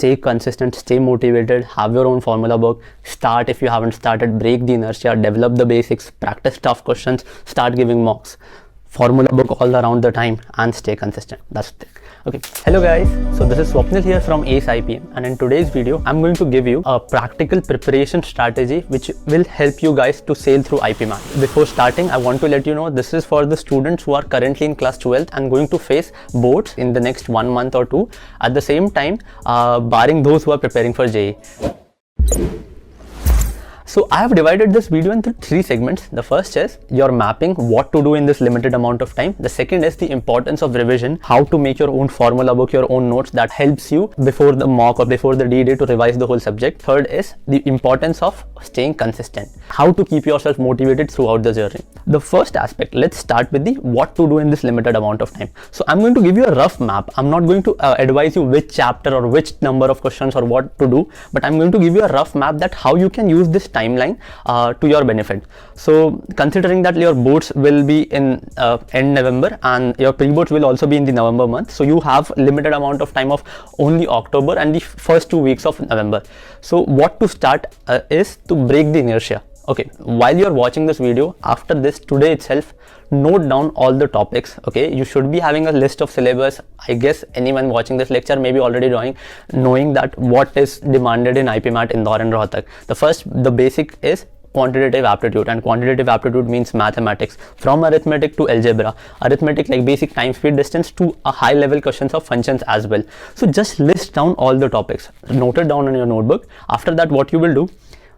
stay consistent, stay motivated, have your own formula book, start if you haven't started, break the inertia, develop the basics, practice tough questions, start giving mocks. Formula book all around the time and stay consistent. That's it. Okay, hello guys, so this is Swapnil here from ACE IPM, and in today's video I'm going to give you a practical preparation strategy which will help you guys to sail through IPMAT. Before starting, I want to let you know this is for the students who are currently in class 12th and going to face boards in the next 1 month or 2, at the same time barring those who are preparing for JEE. So I have divided this video into 3 segments. The first is your mapping, what to do in this limited amount of time. The second is the importance of revision, how to make your own formula book, your own notes that helps you before the mock or before the D-Day to revise the whole subject. Third is the importance of staying consistent, how to keep yourself motivated throughout the journey. The first aspect, let's start with the what to do in this limited amount of time. So I'm going to give you a rough map. I'm not going to advise you which chapter or which number of questions or what to do, but I'm going to give you a rough map that how you can use this timeline to your benefit. So considering that your boards will be in end November and your pre-boards will also be in the November month, so you have limited amount of time of only October and the first 2 weeks of November. So what to start is to break the inertia. Okay, while you're watching this video, after this today itself, note down all the topics. Okay, you should be having a list of syllabus. I guess anyone watching this lecture may be already knowing that what is demanded in IPMAT Indore and Rohtak. The basic is quantitative aptitude, and quantitative aptitude means mathematics, from arithmetic to algebra, arithmetic like basic time, speed, distance, to a high level questions of functions as well. So just list down all the topics, note it down on your notebook. After that, what you will do,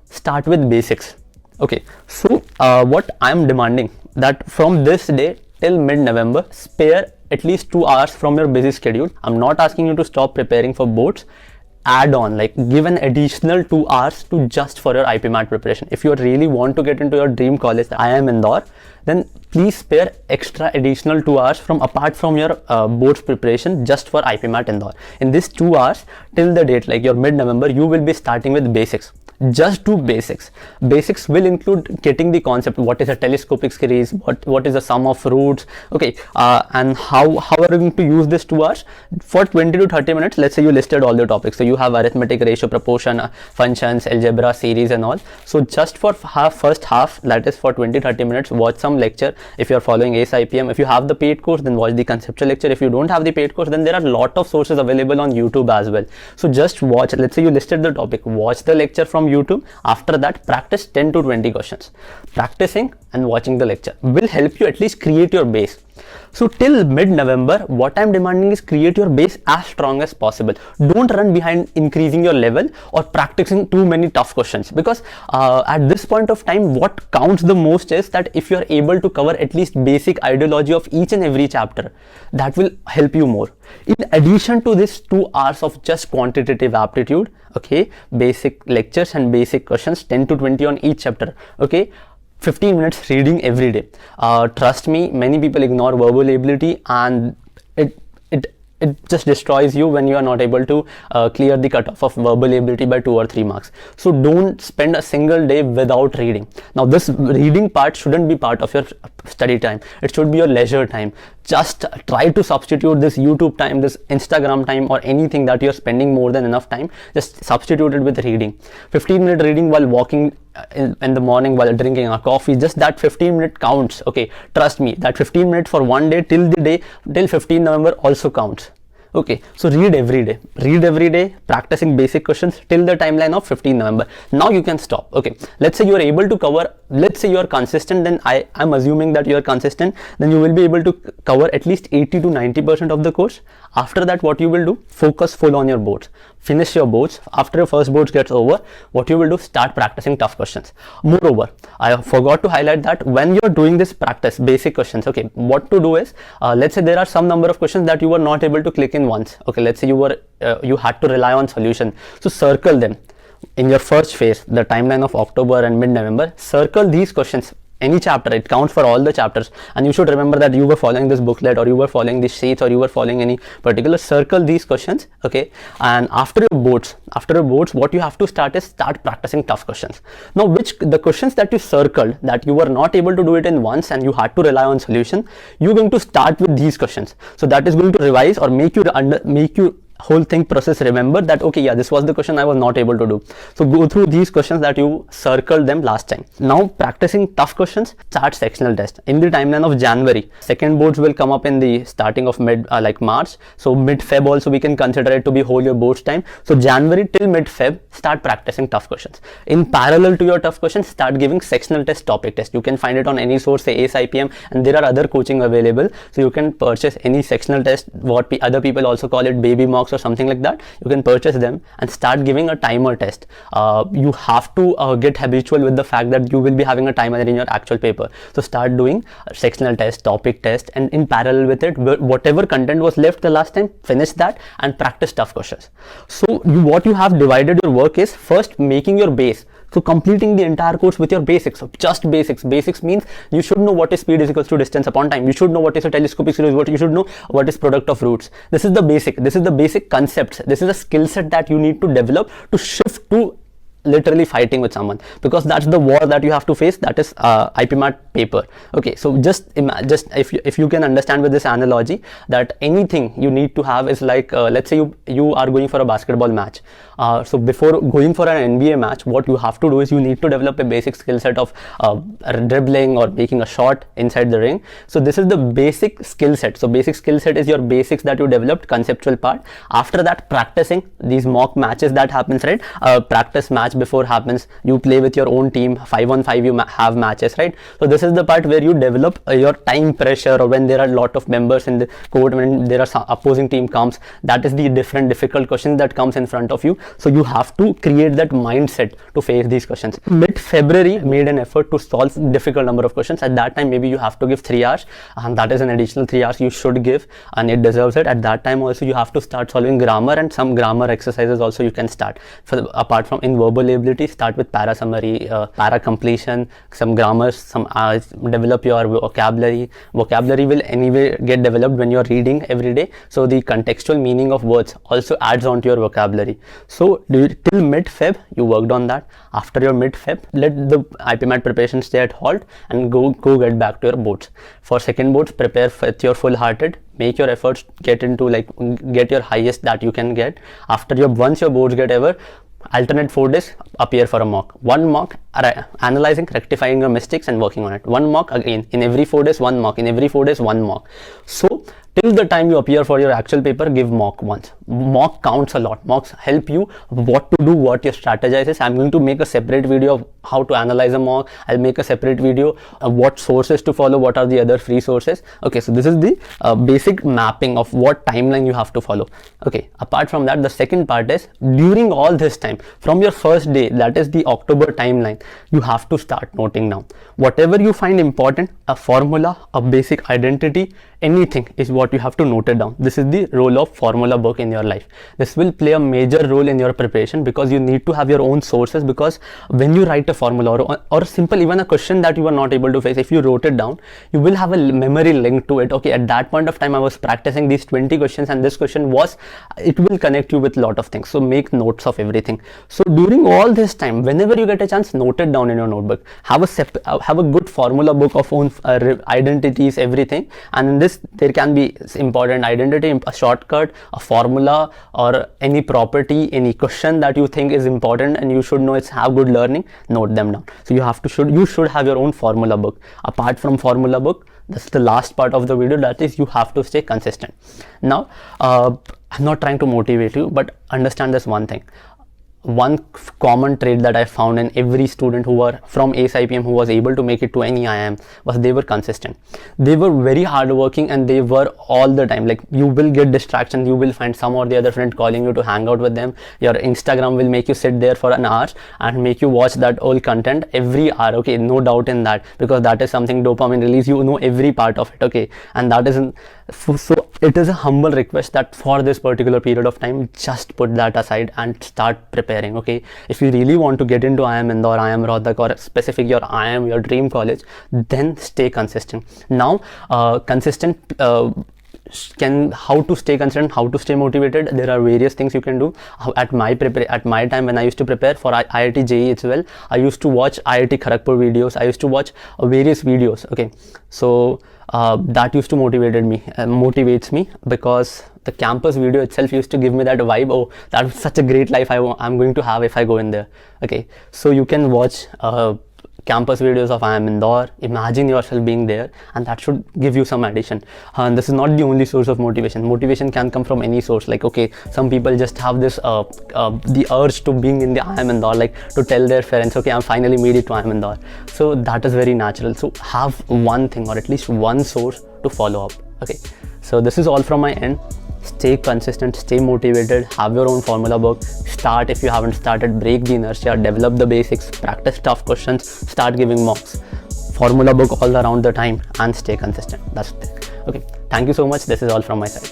start with basics. Okay, so what I am demanding that from this day till mid-November, spare at least 2 hours from your busy schedule. I'm not asking you to stop preparing for boards. Add on, like give an additional 2 hours to just for your IPMAT preparation. If you really want to get into your dream college, IIM Indore, then please spare extra additional 2 hours from apart from your boards preparation just for IPMAT Indore. In this 2 hours till the date, like your mid-November, you will be starting with basics. Just do basics. Basics will include getting the concept, what is a telescopic series, what is the sum of roots, okay, and how are you going to use this 2 hours for 20 to 30 minutes. Let's say you listed all the topics, so you have arithmetic, ratio, proportion, functions, algebra, series and all. So just for first half, that is for 20-30 minutes, watch some lecture. If you are following ACE IPM, if you have the paid course, then watch the conceptual lecture. If you don't have the paid course, then there are a lot of sources available on YouTube as well. So just watch, let's say you listed the topic, watch the lecture from YouTube. After that, practice 10 to 20 questions. Practicing and watching the lecture will help you at least create your base. So till mid-November, what I'm demanding is create your base as strong as possible. Don't run behind increasing your level or practicing too many tough questions, because at this point of time, what counts the most is that if you are able to cover at least basic ideology of each and every chapter, that will help you more. In addition to this 2 hours of just quantitative aptitude, okay, basic lectures and basic questions, 10 to 20 on each chapter, okay, 15 minutes reading every day. Trust me, many people ignore verbal ability and it just destroys you when you are not able to clear the cutoff of verbal ability by 2 or 3 marks. So don't spend a single day without reading. Now this reading part shouldn't be part of your study time. It should be your leisure time. Just try to substitute this YouTube time, this Instagram time, or anything that you're spending more than enough time. Just substitute it with reading. 15-minute reading while walking in the morning, while drinking a coffee, just that 15-minute counts. Okay, trust me, that 15 minutes for one day till 15 November also counts. Okay, so read every day, practicing basic questions till the timeline of 15 November. Now you can stop. Okay, let's say you are able to cover, let's say you are consistent, then I'm assuming that you are consistent, then you will be able to cover at least 80 to 90% of the course. After that, what you will do, focus full on your boards. Finish your boards. After your first boards gets over, what you will do, start practicing tough questions. Moreover, I forgot to highlight that when you're doing this practice basic questions, okay, what to do is, let's say there are some number of questions that you were not able to click in once. Okay, let's say you had to rely on solution. So circle them in your first phase, the timeline of October and mid-November. Circle these questions. Any chapter, it counts for all the chapters, and you should remember that you were following this booklet, or you were following these sheets, or you were following any particular. Circle these questions, okay, and after your boards, what you have to start is start practicing tough questions. Now the questions that you circled, that you were not able to do it in once and you had to rely on solution, you're going to start with these questions. So that is going to revise or make you whole thing process, remember that okay, yeah, this was the question I was not able to do. So go through these questions that you circled them last time. Now practicing tough questions, start sectional test in the timeline of January. Second boards will come up in the starting of like March, so mid-Feb also we can consider it to be whole your boards time. So January till mid-Feb, start practicing tough questions. In parallel to your tough questions, start giving sectional test, topic test. You can find it on any source, say ACE IPM, and there are other coaching available, so you can purchase any sectional test, what other people also call it baby mocks or something like that. You can purchase them and start giving a timer test. You have to get habitual with the fact that you will be having a timer in your actual paper. So start doing sectional test, topic test, and in parallel with it, whatever content was left the last time, finish that and practice tough questions. So what you have divided your work is first making your base. So completing the entire course with your basics. So just basics. Basics means you should know what is speed is equals to distance upon time. You should know what is a telescopic series. What you should know what is product of roots. This is the basic. This is the basic concepts. This is a skill set that you need to develop to shift to literally fighting with someone, because that's the war that you have to face, that is IPMAT paper. Okay, so just if you can understand with this analogy, that anything you need to have is like let's say you are going for a basketball match. So before going for an NBA match, what you have to do is you need to develop a basic skill set of dribbling or making a shot inside the ring. So this is the basic skill set. So basic skill set is your basics that you developed, conceptual part. After that, practicing these mock matches that happens, right? Practice match before happens, you play with your own team, 5-on-5 you have matches, right? So this is the part where you develop your time pressure, or when there are a lot of members in the court, when there are some opposing team comes, that is the different difficult questions that comes in front of you. So you have to create that mindset to face these questions. Mid-February, made an effort to solve difficult number of questions. At that time, maybe you have to give 3 hours, and that is an additional 3 hours you should give, and it deserves it. At that time also, you have to start solving grammar, and some grammar exercises also you can start. Apart from in verbal ability, start with para summary, para completion, some grammars, some develop your vocabulary. Vocabulary will anyway get developed when you're reading every day, so the contextual meaning of words also adds on to your vocabulary. So till mid-Feb you worked on that. After your mid-Feb, let the IPMAT preparation stay at halt and go get back to your boards. For second boards, prepare with your full-hearted, make your efforts, get your highest that you can get. After once your boards get over, alternate 4 days appear for a mock. One mock, analyzing, rectifying your mistakes and working on it. One mock again, in every 4 days one mock, in every 4 days one mock. So till the time you appear for your actual paper, give mock once. Mock counts a lot. Mocks help you what to do, what your strategize is. I'm going to make a separate video of how to analyze a mock. I'll make a separate video of what sources to follow, what are the other free sources. Okay, so this is the basic mapping of what timeline you have to follow. Okay, apart from that, the second part is during all this time, from your first day, that is the October timeline, you have to start noting down whatever you find important, a formula, a basic identity, anything is what you have to note it down. This is the role of formula book in your life. This will play a major role in your preparation, because you need to have your own sources, because when you write a formula or simple even a question that you are not able to face, if you wrote it down, you will have a memory link to it. Okay, at that point of time I was practicing these 20 questions and this question was, it will connect you with a lot of things. So make notes of everything. So during all this time, whenever you get a chance, note it down in your notebook. Have a good formula book of own identities, everything, and in this there can be important identity, a shortcut, a formula, or any property, any question that you think is important and you should know, it's have good learning, note them down. So you should have your own formula book. Apart from formula book, that's the last part of the video, that is you have to stay consistent. Now I'm not trying to motivate you, but understand this one thing. One common trait that I found in every student who were from ACE IPM who was able to make it to any IIM was they were consistent. They were very hardworking, and they were all the time. Like, you will get distractions, you will find some or the other friend calling you to hang out with them. Your Instagram will make you sit there for an hour and make you watch that old content every hour. Okay, no doubt in that, because that is something dopamine release. You know every part of it. Okay, and that isn't so. It is a humble request that for this particular period of time, just put that aside and start preparing. Okay, if you really want to get into IIM Indore, IIM Rohtak, or specific your IIM, your dream college, then stay consistent. Now consistent how to stay consistent, how to stay motivated, there are various things you can do. At my time when I used to prepare for IIT JEE as well, I used to watch IIT Kharagpur videos, I used to watch various videos. Okay, so that used to motivates me, because the campus video itself used to give me that vibe, oh, that was such a great life I'm going to have if I go in there. Okay, so you can watch campus videos of IIM Indore, imagine yourself being there, and that should give you some addition. And this is not the only source of motivation can come from any source. Like, okay, some people just have this the urge to being in the IIM Indore, like to tell their parents, okay, I'm finally made it to IIM Indore. So that is very natural. So have one thing or at least one source to follow up. Okay, so this is all from my end. Stay consistent, stay motivated, have your own formula book, start if you haven't started, break the inertia, develop the basics, practice tough questions, start giving mocks, formula book all around the time, and stay consistent. That's it. Okay, thank you so much. This is all from my side.